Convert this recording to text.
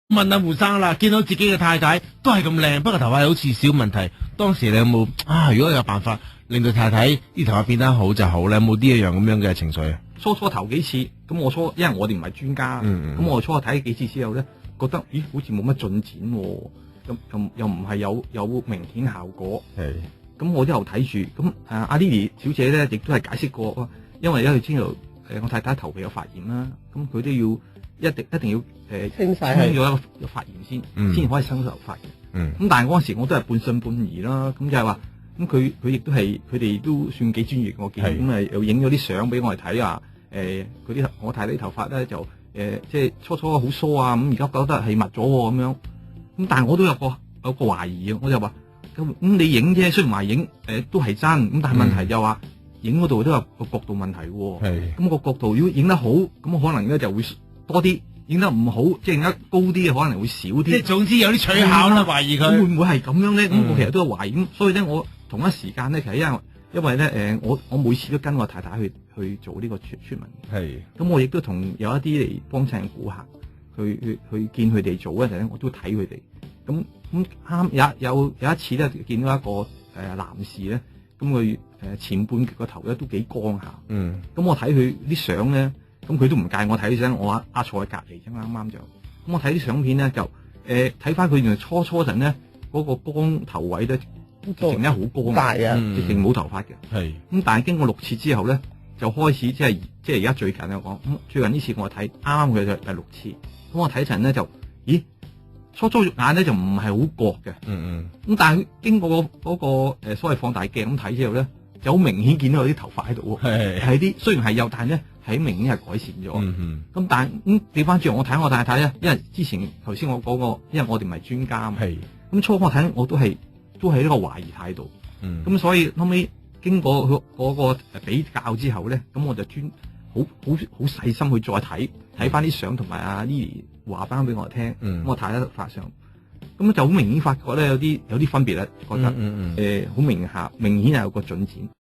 問阿胡生啦，見到自己嘅太太都係咁靚，不過頭髮好似小問題。當時你有冇如果有辦法令到太太啲頭髮變得好就好咧？有冇呢一樣咁樣嘅情緒啊？初頭幾次，咁因為我哋唔係專家，咁我初睇幾次之後咧，覺得咦好似冇乜進展喎，又唔係有明顯效果。係，咁我一路睇住，咁阿 Lily 小姐咧亦都係解釋過，因為佢知道我太太頭皮有發炎啦，咁佢都要一定要清咗一個發炎先可以生頭髮嘅。咁但係嗰陣時我都係半信半疑啦，咁就係話，咁佢亦都係佢哋都算幾專業，我見咁又影咗啲相俾我哋睇啊，我太太啲頭髮咧就即係初好疏啊，咁而家覺得係密咗喎咁樣，咁但係我都有個懷疑啊，我就話咁你影啫，雖然話影都係真，咁但係問題就話影嗰度都有個角度問題喎，咁個角度如果影得好，咁可能咧就會多啲。影得唔好，即係影得高啲嘅可能會少啲。即係總之有啲取巧啦，懷疑佢會唔會係咁樣咧？咁我其實都有懷疑，咁所以咧我同一時間咧，其實因為咧我每次都跟我太太去做呢個村民，咁我亦都同有一啲嚟幫襯嘅顧客去見佢哋做嗰陣咧，我都睇佢哋。咁啱有一次咧，見到一個男士咧，咁佢前半個頭咧都幾光下，咁我睇佢啲相咧。咁佢都唔介意我睇啲相，我坐喺隔離啫，啱就。咁我睇啲相片咧，就睇翻佢原來初陣咧嗰個光頭位咧，直情咧好光，直情冇頭髮嘅。咁但係經過6次之後咧，就開始即係而家最近我講，咁最近呢次我睇啱啱佢就第6次。咁我睇陣咧就，咦，初肉眼咧就唔係好覺嘅。咁但係經過嗰個所謂放大鏡咁睇之後咧，就好明顯見到有啲頭髮喺度喎。係啲雖然係有，但係咧。係明顯係改善咗，咁但係調翻轉我睇我太太咧，因為之前頭先我講過，因為我哋唔係專家嘛，咁初我睇我都係呢個懷疑態度，咁所以後尾經過嗰個比較之後咧，咁我就好細心去再睇翻啲相同埋阿 Lily 話翻俾我聽，咁我太太發相，咁就好明顯發覺咧有啲分別啦，覺得好明顯係有個進展。